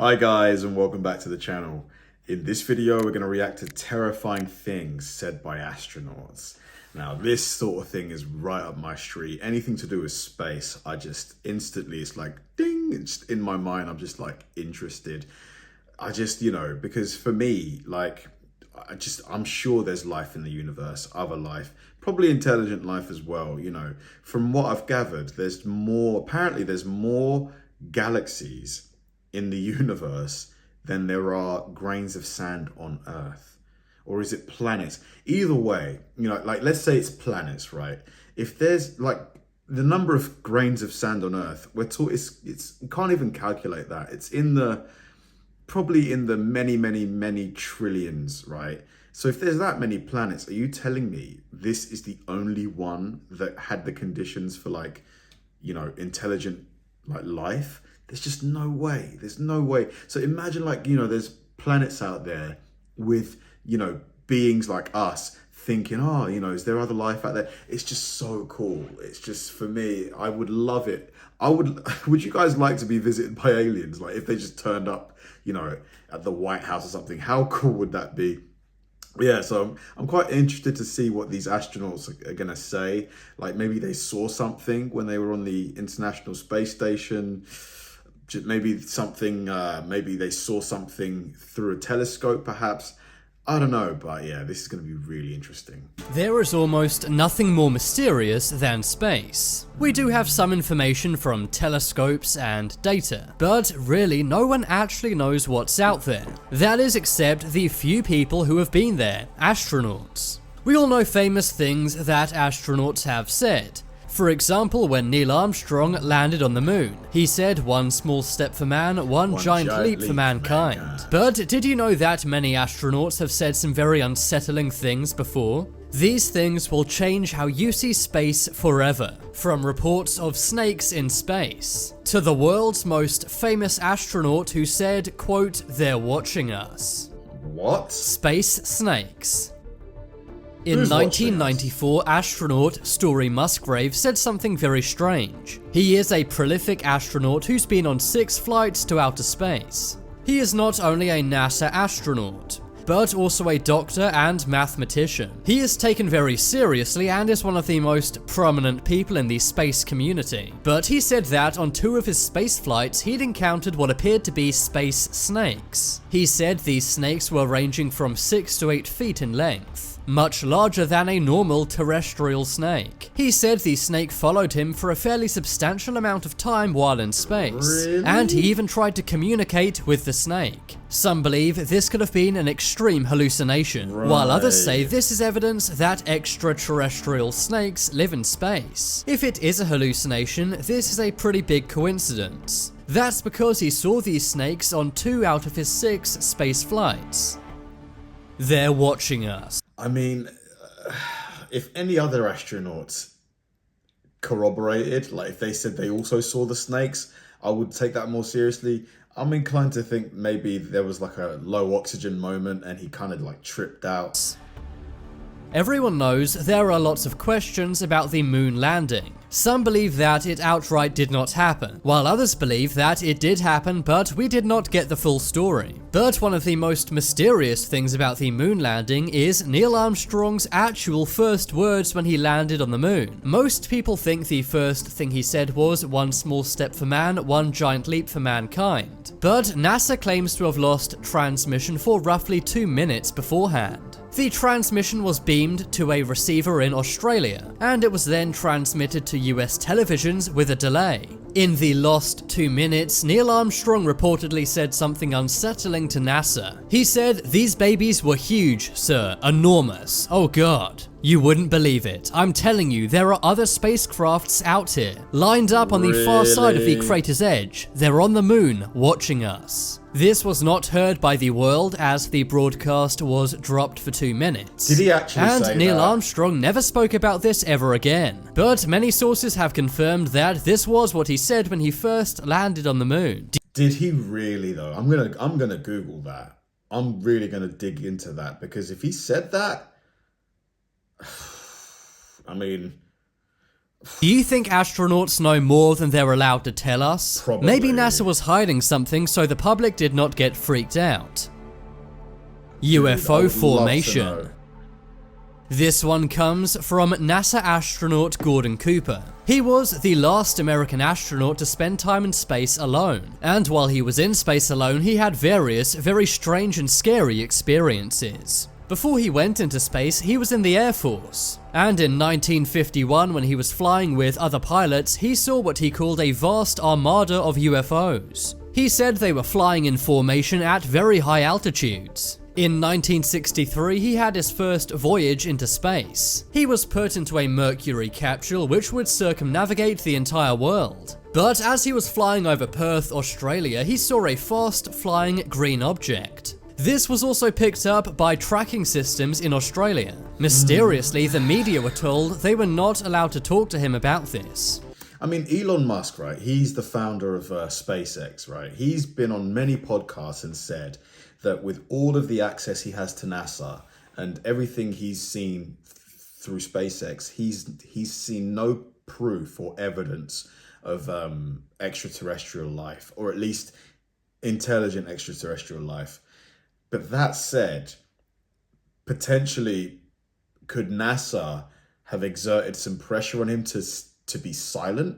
Hi guys, and welcome back to the channel. In this video we're going to react to terrifying things said by astronauts. Now this sort of thing is right up my street. Anything to do with space, I just instantly, it's like ding, it's in my mind. I'm just like interested. Because for me, like I'm sure there's life in the universe, other life, probably intelligent life as well. From what I've gathered, apparently there's more galaxies in the universe than there are grains of sand on Earth. Or is it planets? Either way, like let's say it's planets, right? If there's like the number of grains of sand on Earth, it's you can't even calculate that. It's probably in the many trillions, right? So if there's that many planets, are you telling me this is the only one that had the conditions for intelligent life? There's just no way. There's no way. So imagine there's planets out there with, beings like us thinking, is there other life out there? It's just so cool. It's just, for me, I would love it. Would you guys like to be visited by aliens? Like if they just turned up, at the White House or something, how cool would that be? Yeah, so I'm quite interested to see what these astronauts are going to say. Like maybe they saw something when they were on the International Space Station. Maybe they saw something through a telescope, perhaps. I don't know, but yeah, this is going to be really interesting. There is almost nothing more mysterious than space. We do have some information from telescopes and data, but really no one actually knows what's out there. That is, except the few people who have been there, astronauts. We all know famous things that astronauts have said. For example, when Neil Armstrong landed on the moon, he said, "One small step for man, one giant leap for mankind." But did you know that many astronauts have said some very unsettling things before? These things will change how you see space forever. From reports of snakes in space, to the world's most famous astronaut who said, quote, "They're watching us." What? Space snakes. In 1994, astronaut Story Musgrave said something very strange. He is a prolific astronaut who's been on 6 flights to outer space. He is not only a NASA astronaut, but also a doctor and mathematician. He is taken very seriously and is one of the most prominent people in the space community. But he said that on 2 of his space flights, he'd encountered what appeared to be space snakes. He said these snakes were ranging from 6 to 8 feet in length, much larger than a normal terrestrial snake. He said the snake followed him for a fairly substantial amount of time while in space. Really? And he even tried to communicate with the snake. Some believe this could have been an extreme hallucination, while others say this is evidence that extraterrestrial snakes live in space. If it is a hallucination, this is a pretty big coincidence. That's because he saw these snakes on 2 out of his 6 space flights. They're watching us. I mean, if any other astronauts corroborated, like if they said they also saw the snakes, I would take that more seriously. I'm inclined to think maybe there was like a low oxygen moment and he kind of like tripped out. Everyone knows there are lots of questions about the moon landing. Some believe that it outright did not happen, while others believe that it did happen but we did not get the full story. But one of the most mysterious things about the moon landing is Neil Armstrong's actual first words when he landed on the moon. Most people think the first thing he said was, "One small step for man, one giant leap for mankind." But NASA claims to have lost transmission for roughly 2 minutes beforehand. The transmission was beamed to a receiver in Australia, and it was then transmitted to US televisions with a delay. In the lost 2 minutes, Neil Armstrong reportedly said something unsettling to NASA. He said, "These babies were huge, sir, enormous. Oh God. You wouldn't believe it. I'm telling you, there are other spacecrafts out here, lined up on the far side of the crater's edge. They're on the moon, watching us." This was not heard by the world as the broadcast was dropped for 2 minutes. Did he actually say that? And Neil Armstrong never spoke about this ever again. But many sources have confirmed that this was what he said when he first landed on the moon. Did he really though? I'm gonna Google that. I'm really gonna dig into that, because if he said that, I mean, Do you think astronauts know more than they're allowed to tell us? Probably. Maybe NASA was hiding something so the public did not get freaked out. UFO Formation. This one comes from NASA astronaut Gordon Cooper. He was the last American astronaut to spend time in space alone, and while he was in space alone, he had various very strange and scary experiences. Before he went into space, he was in the Air Force, and in 1951, when he was flying with other pilots, he saw what he called a vast armada of UFOs. He said they were flying in formation at very high altitudes. In 1963, he had his first voyage into space. He was put into a Mercury capsule which would circumnavigate the entire world. But as he was flying over Perth, Australia, he saw a fast-flying green object. This was also picked up by tracking systems in Australia. Mysteriously, the media were told they were not allowed to talk to him about this. I mean, Elon Musk, right? He's the founder of SpaceX, right? He's been on many podcasts and said that with all of the access he has to NASA and everything he's seen through SpaceX, he's seen no proof or evidence of extraterrestrial life, or at least intelligent extraterrestrial life. But that said, potentially, could NASA have exerted some pressure on him to be silent?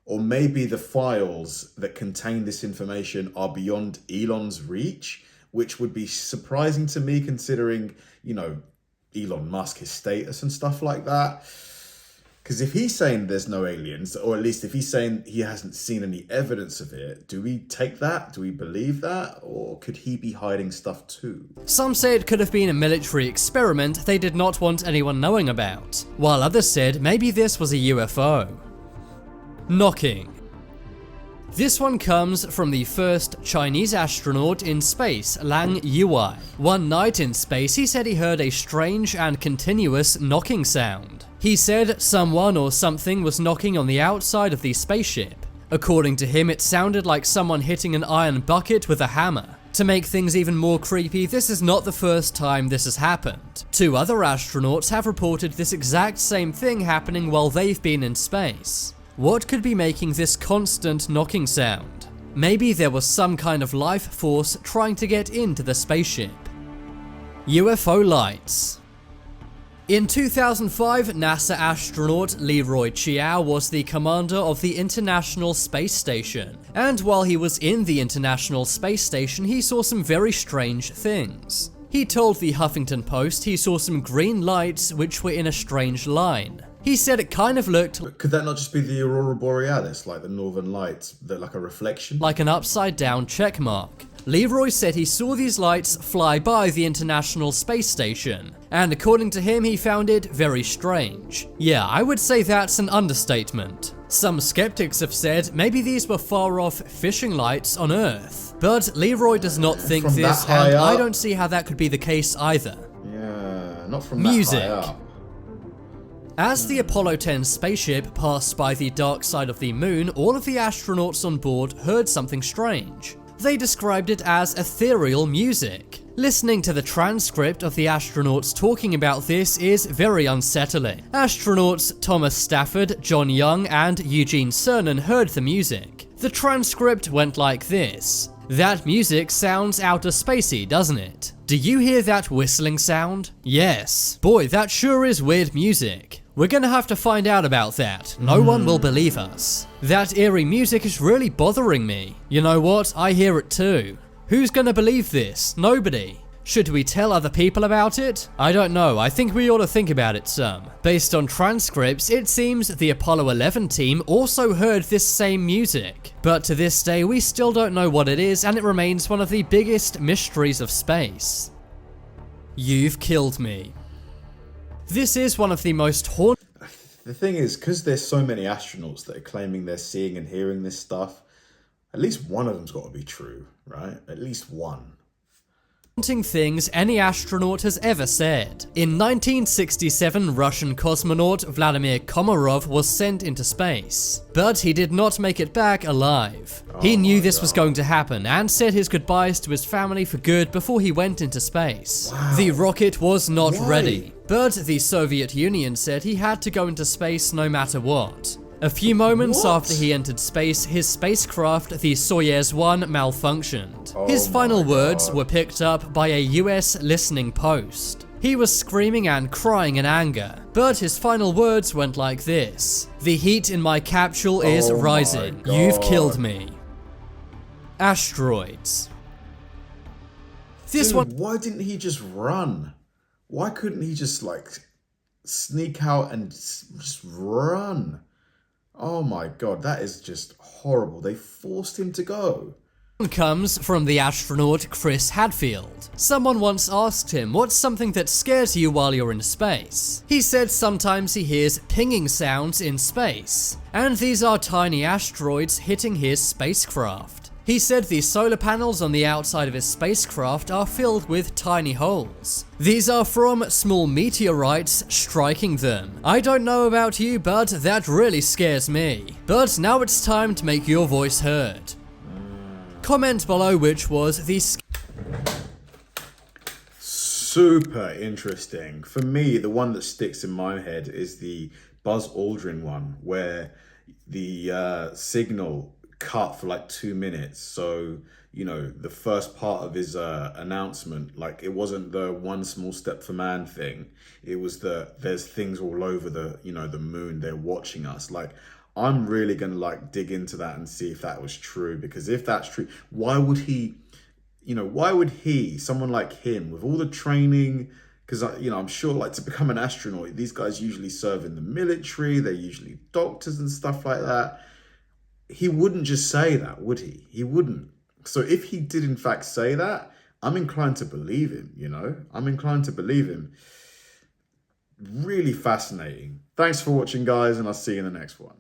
Or maybe the files that contain this information are beyond Elon's reach, which would be surprising to me considering, you know, Elon Musk, his status and stuff like that. Because if he's saying there's no aliens, or at least if he's saying he hasn't seen any evidence of it, do we take that? Do we believe that? Or could he be hiding stuff too? Some say it could have been a military experiment they did not want anyone knowing about, while others said maybe this was a UFO. Knocking. This one comes from the first Chinese astronaut in space, Lang Youve. One night in space, he said he heard a strange and continuous knocking sound. He said someone or something was knocking on the outside of the spaceship. According to him, it sounded like someone hitting an iron bucket with a hammer. To make things even more creepy, this is not the first time this has happened. 2 other astronauts have reported this exact same thing happening while they've been in space. What could be making this constant knocking sound? Maybe there was some kind of life force trying to get into the spaceship. UFO Lights. In 2005, NASA astronaut Leroy Chiao was the commander of the International Space Station, and while he was in the International Space Station, he saw some very strange things. He told the Huffington Post he saw some green lights which were in a strange line. He said it kind of looked... But could that not just be the Aurora Borealis, like the Northern Lights, like a reflection? Like an upside-down check mark. Leroy said he saw these lights fly by the International Space Station, and according to him, he found it very strange. Yeah, I would say that's an understatement. Some skeptics have said maybe these were far-off fishing lights on Earth, but Leroy does not think From this, that high and up? I don't see how that could be the case either. Yeah, not from that Music. high up. As the Apollo 10 spaceship passed by the dark side of the moon, all of the astronauts on board heard something strange. They described it as ethereal music. Listening to the transcript of the astronauts talking about this is very unsettling. Astronauts Thomas Stafford, John Young, and Eugene Cernan heard the music. The transcript went like this. That music sounds outer spacey, doesn't it? Do you hear that whistling sound? Yes. Boy, that sure is weird music. We're gonna have to find out about that. No one will believe us. That eerie music is really bothering me. You know what? I hear it too. Who's gonna believe this? Nobody. Should we tell other people about it? I don't know. I think we ought to think about it some. Based on transcripts, it seems the Apollo 11 team also heard this same music. But to this day, we still don't know what it is, and it remains one of the biggest mysteries of space. You've killed me. This is one of the most haunting... The thing is, because there's so many astronauts that are claiming they're seeing and hearing this stuff, at least one of them's got to be true, right? At least one. Things any astronaut has ever said. In 1967, Russian cosmonaut Vladimir Komarov was sent into space, but he did not make it back alive. He knew this was going to happen and said his goodbyes to his family for good before he went into space. Wow. The rocket was not Why? ready. but the Soviet Union said he had to go into space no matter what. A few moments after he entered space, his spacecraft, the Soyuz 1, malfunctioned. His final words were picked up by a US listening post. He was screaming and crying in anger, but his final words went like this: "The heat in my capsule is rising. You've killed me." Asteroids. Why didn't he just run? Why couldn't he just like sneak out and just run? Oh my god, that is just horrible. They forced him to go. Comes from the astronaut Chris Hadfield. Someone once asked him, what's something that scares you while you're in space? He said sometimes he hears pinging sounds in space, and these are tiny asteroids hitting his spacecraft. He said the solar panels on the outside of his spacecraft are filled with tiny holes. These are from small meteorites striking them. I don't know about you, but that really scares me. But now it's time to make your voice heard. Comment below which was the super interesting. For me, the one that sticks in my head is the Buzz Aldrin one, where the signal cut for like 2 minutes. So, you know, the first part of his announcement, like it wasn't the one small step for man thing. It was there's things all over the, you know, the moon, they're watching us. Like, I'm really going to like dig into that and see if that was true, because if that's true, why would he, someone like him with all the training, because, you know, I'm sure like to become an astronaut, these guys usually serve in the military, they're usually doctors and stuff like that. He wouldn't just say that, would he? He wouldn't. So if he did in fact say that, I'm inclined to believe him, you know? I'm inclined to believe him. Really fascinating. Thanks for watching, guys, and I'll see you in the next one.